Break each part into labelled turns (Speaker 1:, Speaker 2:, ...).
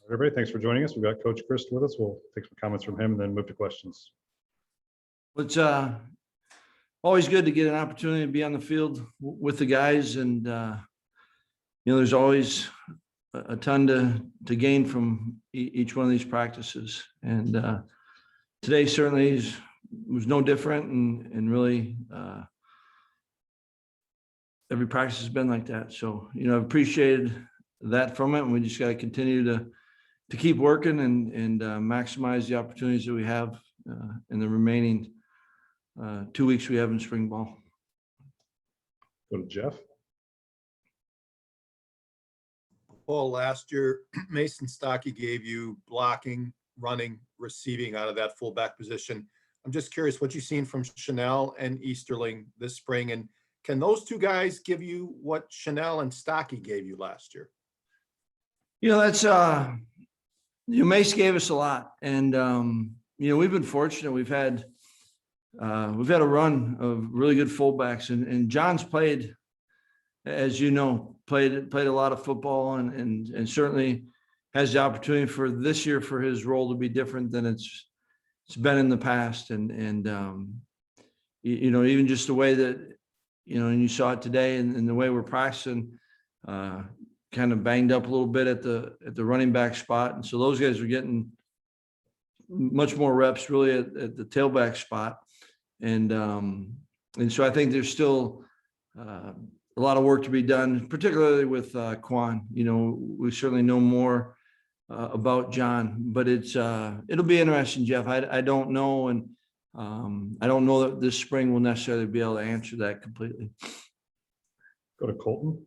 Speaker 1: Everybody, thanks for joining us. We've got Coach Chryst with us. We'll take some comments from him and then move to questions.
Speaker 2: It's always good to get an opportunity to be on the field with the guys, and there's always a ton to gain from each one of these practices. And today certainly was no different, and really every practice has been like that. So I've appreciated that from it, and we just got to continue to keep working and maximize the opportunities that we have in the remaining 2 weeks we have in spring ball.
Speaker 1: Go to Jeff.
Speaker 3: Paul, last year, Mason Stockey gave you blocking, running, receiving out of that fullback position. I'm just curious what you've seen from Chanel and Easterling this spring, and can those two guys give you what Chanel and Stockey gave you last year?
Speaker 2: That's Mace gave us a lot, and we've been fortunate. We've had a run of really good fullbacks, and John's played, as you know, played a lot of football, and certainly has the opportunity for this year for his role to be different than it's been in the past, and even just the way that and you saw it today, and the way we're practicing. Kind of banged up a little bit at the running back spot, and so those guys are getting much more reps really at the tailback spot, and so I think there's still a lot of work to be done, particularly with Quan. We certainly know more about John, but it'll be interesting, Jeff. I don't know, and I don't know that this spring will necessarily be able to answer that completely.
Speaker 1: Go to Colton.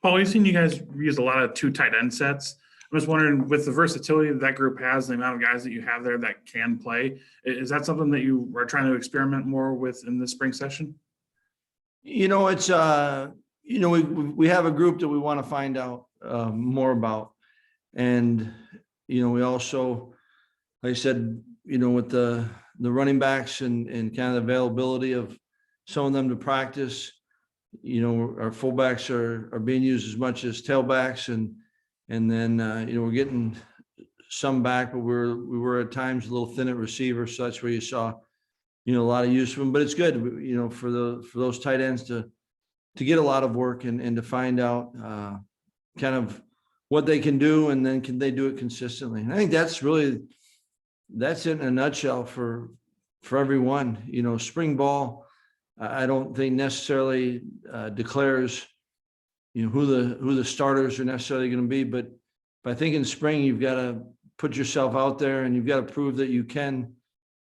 Speaker 4: Paul, we've seen you guys use a lot of 2 tight end sets. I'm just wondering, with the versatility that group has, the amount of guys that you have there that can play, is that something that you are trying to experiment more with in the spring session?
Speaker 2: It's we have a group that we want to find out more about, and we also, like I said, with the running backs and kind of the availability of some of them to practice. Our fullbacks are being used as much as tailbacks, and then we're getting some back, but we were at times a little thin at receiver, so that's where you saw a lot of use of them. But it's good for those tight ends to get a lot of work and to find out kind of what they can do, and then can they do it consistently. And I think that's it in a nutshell for everyone. Spring ball, I don't think necessarily declares who the starters are necessarily going to be, but I think in spring you've got to put yourself out there, and you've got to prove that you can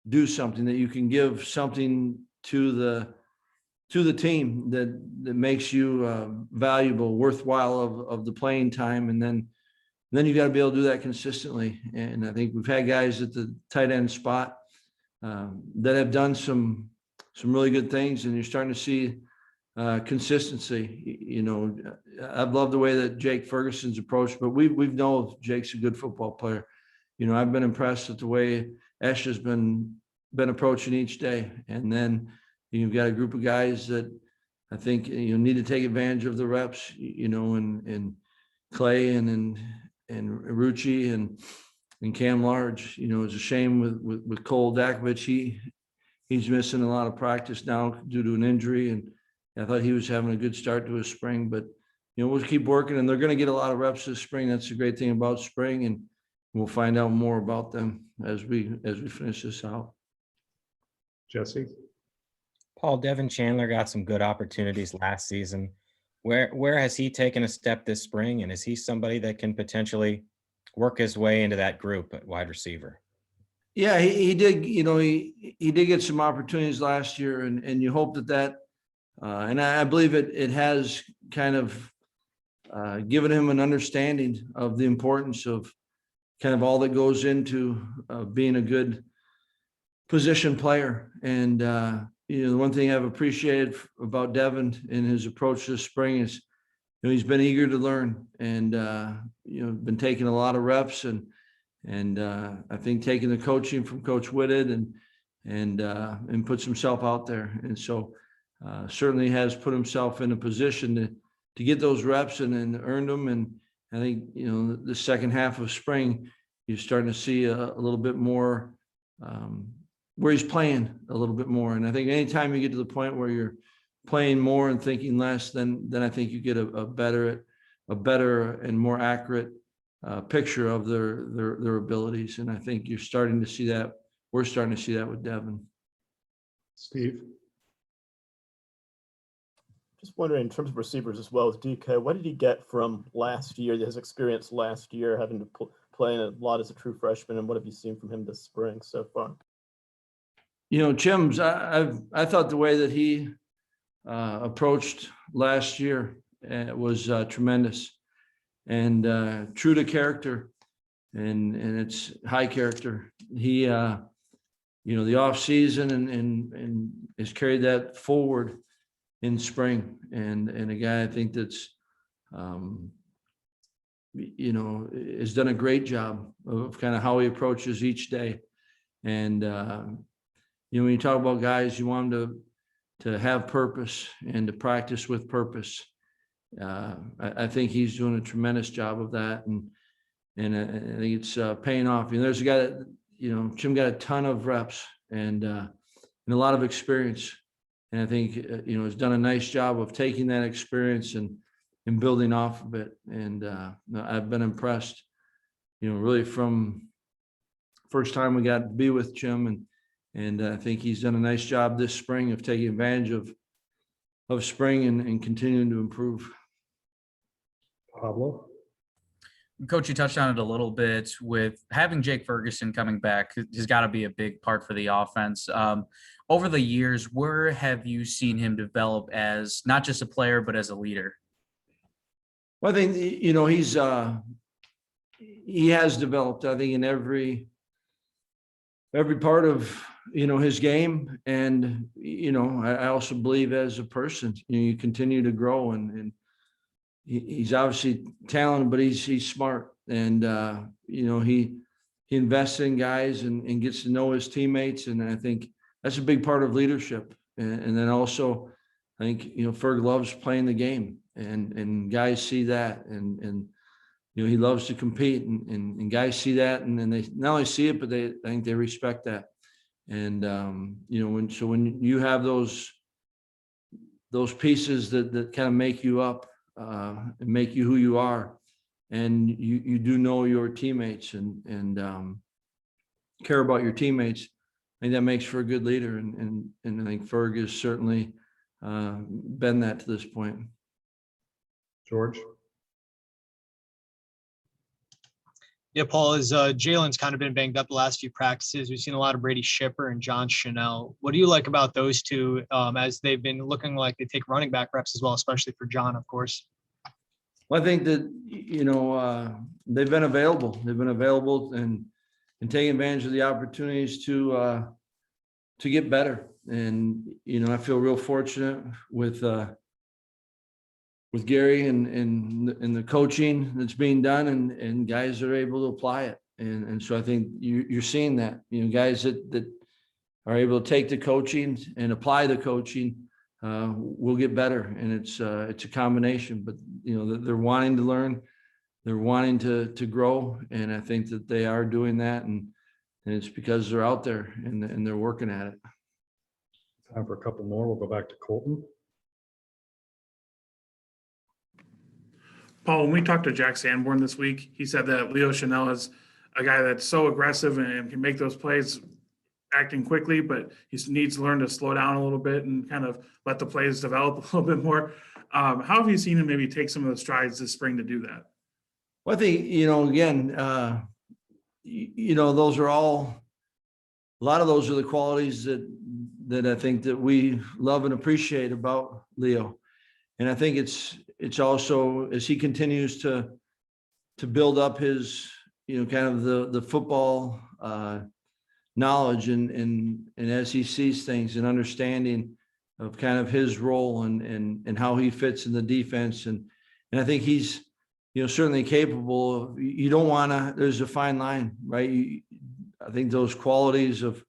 Speaker 2: do something, that you can give something to the team that makes you valuable, worthwhile of the playing time, and then you got to be able to do that consistently. And I think we've had guys at the tight end spot that have done some really good things, and you're starting to see consistency. I've loved the way that Jake Ferguson's approached, but we've known Jake's a good football player. I've been impressed with the way Esh has been approaching each day, and then you've got a group of guys that I think need to take advantage of the reps. And Clay and Rucci and Cam Large. It's a shame with Cole Dakovich. He's missing a lot of practice now due to an injury, and I thought he was having a good start to his spring. But we'll keep working, and they're going to get a lot of reps this spring. That's the great thing about spring, and we'll find out more about them as we finish this out.
Speaker 1: Jesse.
Speaker 5: Paul, Devin Chandler got some good opportunities last season. Where has he taken a step this spring, and is he somebody that can potentially work his way into that group at wide receiver?
Speaker 2: Yeah, he did. He did get some opportunities last year, and you hope that and I believe it has kind of given him an understanding of the importance of kind of all that goes into being a good position player. And the one thing I've appreciated about Devin in his approach this spring is he's been eager to learn, and been taking a lot of reps, and I think taking the coaching from Coach Whitted and puts himself out there. And so certainly has put himself in a position get those reps and earned them. And I think, you know, the second half of spring, you're starting to see a little bit more where he's playing a little bit more. And I think anytime you get to the point where you're playing more and thinking less, then I think you get a better and more accurate picture of their abilities. And I think you're starting to see that. We're starting to see that with Devin.
Speaker 1: Steve,
Speaker 6: Just wondering, in terms of receivers as well as DK, what did he get from last year, his experience last year, having to play in a lot as a true freshman, and what have you seen from him this spring so far?
Speaker 2: You know, Chim's, I thought the way that he approached last year was tremendous and true to character, and it's high character. He, you know, the off season and has carried that forward in spring, and a guy I think that's, you know, has done a great job of kind of how he approaches each day. And you know, when you talk about guys, you want them to have purpose and to practice with purpose. I think he's doing a tremendous job of that, and I think it's paying off. You know, there's a guy that, you know, Jim got a ton of reps and a lot of experience, and I think you know, has done a nice job of taking that experience and building off of it. And I've been impressed, you know, really from first time we got to be with Jim, and I think he's done a nice job this spring of taking advantage of spring and continuing to improve.
Speaker 1: Pablo,
Speaker 7: Coach, you touched on it a little bit with having Jake Ferguson coming back. Has got to be a big part for the offense. Over the years, where have you seen him develop as not just a player, but as a leader?
Speaker 2: Well, I think, you know, he has developed, I think, in every part of, you know, his game. And, you know, I also believe as a person, you know, you continue to grow, and he's obviously talented, but he's smart. And, you know, he invests in guys and gets to know his teammates. And I think that's a big part of leadership. And then also, I think, you know, Ferg loves playing the game, and guys see that, and you know, he loves to compete, and guys see that, and then they not only see it, but I think they respect that. And you know, when you have those pieces that kind of make you up and make you who you are, and you do know your teammates and care about your teammates, I think that makes for a good leader, and I think Ferg has certainly been that to this point.
Speaker 1: George,
Speaker 8: Yeah, Paul, as Jalen's kind of been banged up the last few practices, we've seen a lot of Brady Shipper and John Chanel. What do you like about those two as they've been looking like they take running back reps as well, especially for John, of course?
Speaker 2: Well, I think that, you know, they've been available. They've been available and taking advantage of the opportunities to get better. And, you know, I feel real fortunate with Gary and the coaching that's being done, and guys that are able to apply it. And so I think you're seeing that, you know, guys that are able to take the coaching and apply the coaching will get better. And it's a combination, but, you know, they're wanting to learn, they're wanting to grow. And I think that they are doing that. And it's because they're out there and they're working at it.
Speaker 1: time for a couple more. We'll go back to Colton.
Speaker 4: Paul, when we talked to Jack Sanborn this week, he said that Leo Chanel is a guy that's so aggressive and can make those plays acting quickly, but he needs to learn to slow down a little bit and kind of let the plays develop a little bit more. How have you seen him maybe take some of the strides this spring to do that?
Speaker 2: Well, I think, again, those are all, a lot of those are the qualities that I think that we love and appreciate about Leo. And I think it's also, as he continues to build up his, kind of the football knowledge and as he sees things and understanding of kind of his role and how he fits in the defense. And I think he's, certainly capable of, you don't want to, there's a fine line, right? I think those qualities of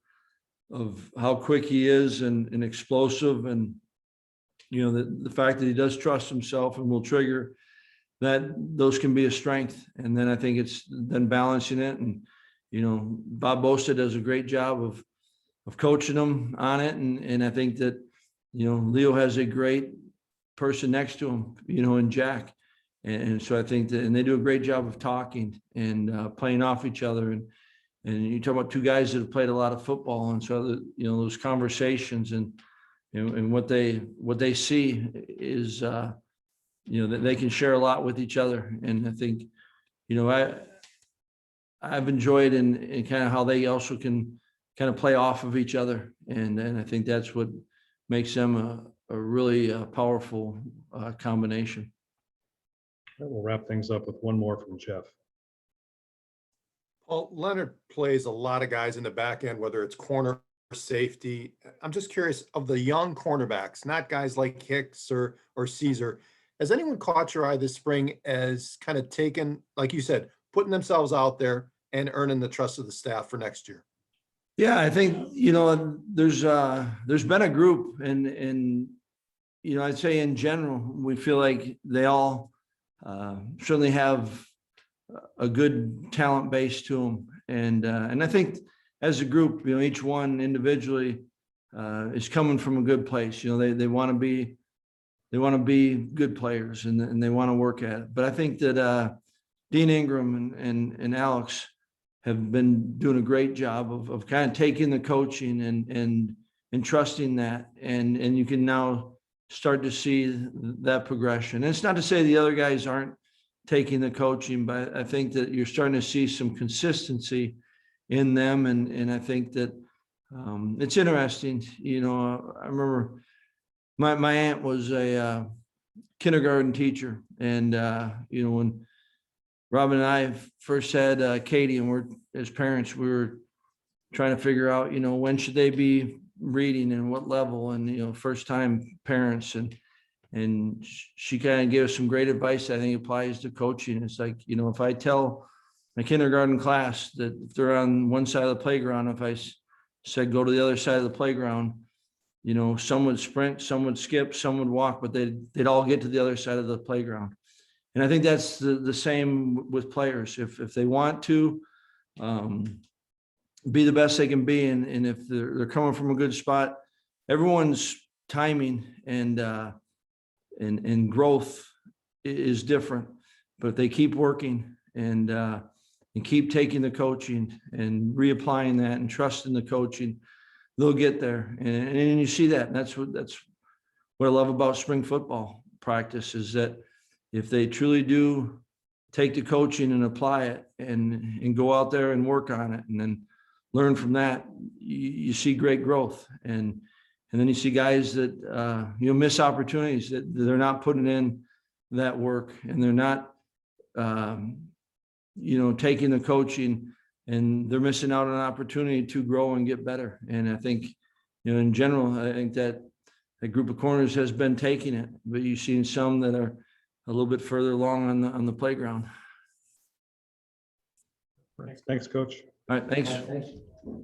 Speaker 2: how quick he is and explosive and the fact that he does trust himself and will trigger, that those can be a strength. And then I think it's then balancing it. And, Bob Bosta does a great job of coaching them on it. And I think that, Leo has a great person next to him, in Jack. And so I think that, and they do a great job of talking and playing off each other. And you talk about two guys that have played a lot of football. And so, those conversations and what they see is, that they can share a lot with each other. And I think, I've enjoyed and kind of how they also can kind of play off of each other. And I think that's what makes them a really powerful combination.
Speaker 1: We'll wrap things up with one more from Jeff.
Speaker 3: Well, Leonard plays a lot of guys in the back end, whether it's corner or safety. I'm just curious, of the young cornerbacks, not guys like Hicks or Caesar, has anyone caught your eye this spring as kind of taken, like you said, putting themselves out there and earning the trust of the staff for next year?
Speaker 2: Yeah, I think, there's been a group and I'd say in general, we feel like they all certainly have a good talent base to them. And I think as a group, each one individually is coming from a good place. They want to be good players and they want to work at it. But I think that Dean Ingram and Alex have been doing a great job of kind of taking the coaching and trusting that. And you can now start to see that progression. And it's not to say the other guys aren't taking the coaching, but I think that you're starting to see some consistency in them. And I think that it's interesting. I remember my aunt was a kindergarten teacher. And, when Robin and I first had Katie, and we're as parents, we were trying to figure out, when should they be reading and what level, and first time parents, and she kind of gave us some great advice I think applies to coaching. It's like, if I tell my kindergarten class that if they're on one side of the playground, if I said go to the other side of the playground, some would sprint, some would skip, some would walk, but they'd all get to the other side of the playground. And I think that's the same with players. If they want to be the best they can be, and if they're coming from a good spot, everyone's timing and growth is different. But if they keep working and keep taking the coaching and reapplying that and trusting the coaching, they'll get there. And you see that. And that's what I love about spring football practice, is that if they truly do take the coaching and apply it and go out there and work on it and then learn from that, you see great growth. And then you see guys that miss opportunities, that they're not putting in that work, and they're not taking the coaching, and they're missing out on an opportunity to grow and get better. And I think in general, I think that a group of corners has been taking it, but you've seen some that are a little bit further along on the playground.
Speaker 1: Thanks, Coach.
Speaker 2: All right, thanks.